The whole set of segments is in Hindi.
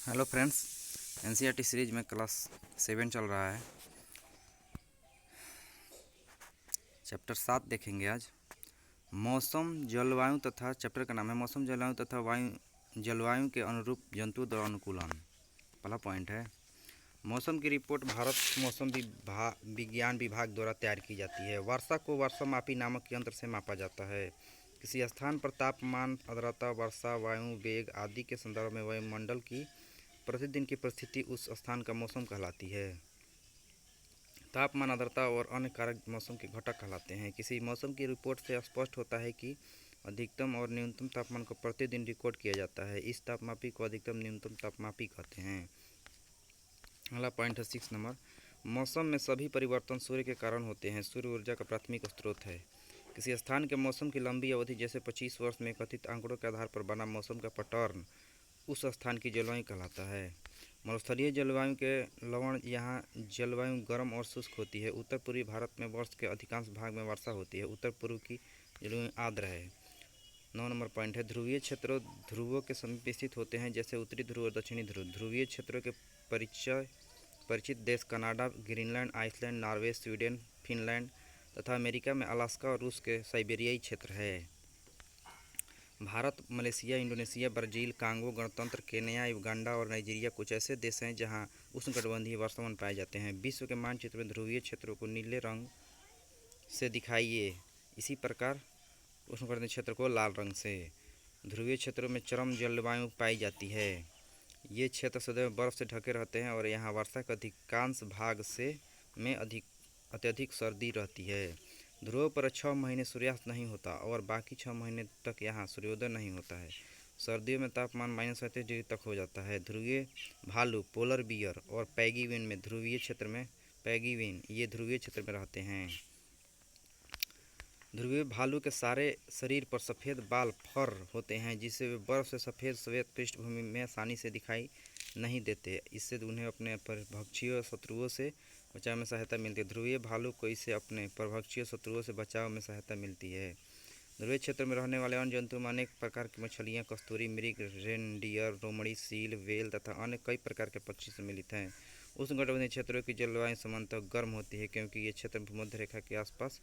हेलो फ्रेंड्स, एनसीईआरटी सीरीज में क्लास 7 चल रहा है। चैप्टर 7 देखेंगे आज। मौसम जलवायु तथा चैप्टर का नाम है मौसम जलवायु तथा जलवायु के अनुरूप जंतु द्वारा अनुकूलन। पहला पॉइंट है, मौसम की रिपोर्ट भारत मौसम विज्ञान विभाग द्वारा तैयार की जाती है। वर्षा को वर्षामापी नामक यंत्र से मापा जाता है। किसी स्थान पर तापमान, आर्द्रता, वर्षा, वायु वेग आदि के संदर्भ में वायुमंडल की प्रतिदिन की परिस्थिति उस स्थान का मौसम कहलाती है। तापमान, आर्द्रता और अन्य कारक मौसम के घटक कहलाते हैं। किसी मौसम की रिपोर्ट से स्पष्ट होता है कि अधिकतम और न्यूनतम तापमान को प्रतिदिन रिकॉर्ड किया जाता है। इस तापमापी को अधिकतम न्यूनतम तापमापी कहते हैं। अगला पॉइंट है 6 नंबर, मौसम में सभी परिवर्तन सूर्य के कारण होते हैं। सूर्य ऊर्जा का प्राथमिक स्रोत है। किसी स्थान के मौसम की लंबी अवधि जैसे 25 वर्ष में कथित आंकड़ों के आधार पर बना मौसम का पैटर्न उस स्थान की जलवायु कहलाता है। मरुस्थलीय जलवायु के लवण यहाँ जलवायु गर्म और शुष्क होती है। उत्तर पूर्वी भारत में वर्ष के अधिकांश भाग में वर्षा होती है। उत्तर पूर्व की जलवायु आर्द्र है। 9 नंबर पॉइंट है, ध्रुवीय क्षेत्रों ध्रुवों के समीप स्थित होते हैं, जैसे उत्तरी ध्रुव और दक्षिणी ध्रुव। ध्रुवीय क्षेत्रों के परिचित देश Canada, Greenland, Iceland, Norway, Sweden, Finland तथा अमेरिका में अलास्का और रूस के साइबेरियाई क्षेत्र है। Bharat, Malaysia, Indonesia, Brazil, Congo गणतंत्र, केन्या, युगांडा और नाइजीरिया कुछ ऐसे देश हैं जहां उष्णकटिबंधीय वर्षावन पाए जाते हैं। विश्व के मानचित्र में ध्रुवीय क्षेत्रों को नीले रंग से दिखाइए, इसी प्रकार उष्णकटिबंधीय क्षेत्र को लाल रंग से। ध्रुवीय क्षेत्रों में चरम जलवायु पाई जाती है। ये क्षेत्र सदैव बर्फ से ढके रहते हैं और यहाँ वर्षा के अधिकांश भाग में अत्यधिक सर्दी रहती है। ध्रुवों पर 6 महीने सूर्यास्त नहीं होता और बाकी 6 महीने तक यहाँ सूर्योदय नहीं होता है। सर्दियों में तापमान -37 डिग्री तक हो जाता है। ध्रुवीय भालू, पोलर बियर और पैंगुइन ये ध्रुवीय क्षेत्र में रहते हैं। ध्रुवीय भालू के सारे शरीर पर सफ़ेद बाल फर होते हैं, जिससे वे बर्फ से सफ़ेद श्वेत पृष्ठभूमि में आसानी से दिखाई नहीं देते। इससे उन्हें अपने परभक्षीय शत्रुओं से बचाव में सहायता मिलती है। ध्रुवीय भालू को इससे अपने परभक्षीय शत्रुओं से बचाव में सहायता मिलती है। ध्रुवीय क्षेत्र में रहने वाले अन्य जंतुओं में अनेक प्रकार की मछलियाँ, कस्तूरी मृग, रेनडियर, रोमड़ी, सील, व्हेल तथा अन्य कई प्रकार के पक्षी सम्मिलित हैं। उष्णकटिबंधीय क्षेत्रों की जलवायु सामान्यतः गर्म होती है, क्योंकि ये क्षेत्र भूमध्य रेखा के आसपास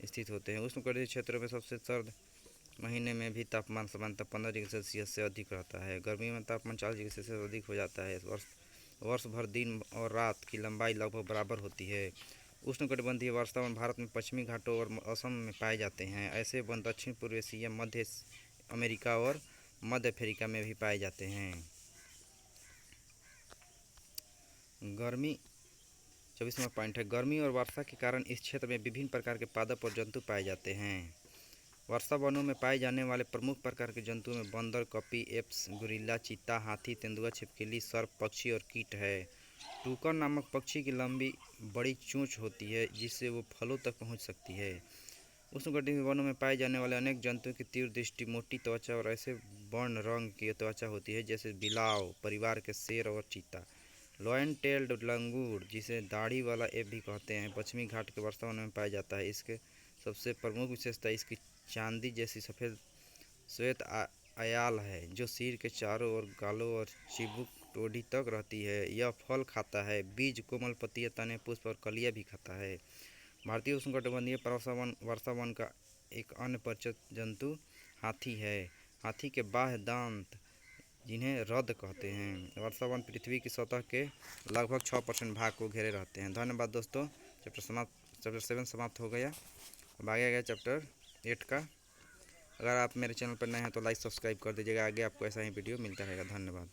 स्थित होते हैं। उष्णकटिबंधीय क्षेत्रों में सबसे सर्द महीने में भी तापमान सामान्यतः 15 डिग्री सेल्सियस से अधिक रहता है। गर्मियों में तापमान 40 डिग्री सेल्सियस से अधिक हो जाता है। वर्ष भर दिन और रात की लंबाई लगभग बराबर होती है। उष्णकटिबंधीय वर्षावन भारत में पश्चिमी घाटों और असम में पाए जाते हैं। ऐसे वन दक्षिण पूर्व एशिया, मध्य अमेरिका और मध्य अफ्रीका में भी पाए जाते हैं। गर्मी 24 नंबर पॉइंट है, गर्मी और वर्षा के कारण इस क्षेत्र में विभिन्न प्रकार के पादप और जंतु पाए जाते हैं। वर्षा वनों में पाए जाने वाले प्रमुख प्रकार के जंतुओं में बंदर, कपी, एप्स, गोरिल्ला, चीता, हाथी, तेंदुआ, छिपकली, सर्प, पक्षी और कीट है। टूकर नामक पक्षी की लंबी बड़ी चोंच होती है, जिससे वो फलों तक पहुंच सकती है। उष्णकटिबंधीय वनों में पाए जाने वाले अनेक जंतुओं की तीव्र दृष्टि, मोटी त्वचा और ऐसे वर्ण रंग की त्वचा होती है, जैसे बिलाव, परिवार के शेर और चीता। लॉयन टेल्ड लंगूर, जिसे दाढ़ी वाला एप भी कहते हैं, पश्चिमी घाट के वर्षावन में पाया जाता है। इसके सबसे प्रमुख विशेषता इसकी चांदी जैसी सफ़ेद श्वेत आयाल है, जो सिर के चारों ओर गालों और चिबुक टोड़ी तक रहती है। यह फल खाता है, बीज, कोमल पत्तियां, तने, पुष्प और कलियां भी खाता है। भारतीय उष्णकटिबंधीय वर्षावन का एक अन्य परिचित जंतु हाथी है। हाथी के बाह्य दांत, जिन्हें रद कहते हैं, वर्षावन पृथ्वी की सतह के लगभग 6% भाग को घेरे रहते हैं। धन्यवाद दोस्तों। चैप्टर 7 समाप्त हो गया। अब आगे गया चैप्टर 8 का। अगर आप मेरे चैनल पर नए हैं तो लाइक सब्सक्राइब कर दीजिएगा। आगे आपको ऐसा ही वीडियो मिलता रहेगा। धन्यवाद।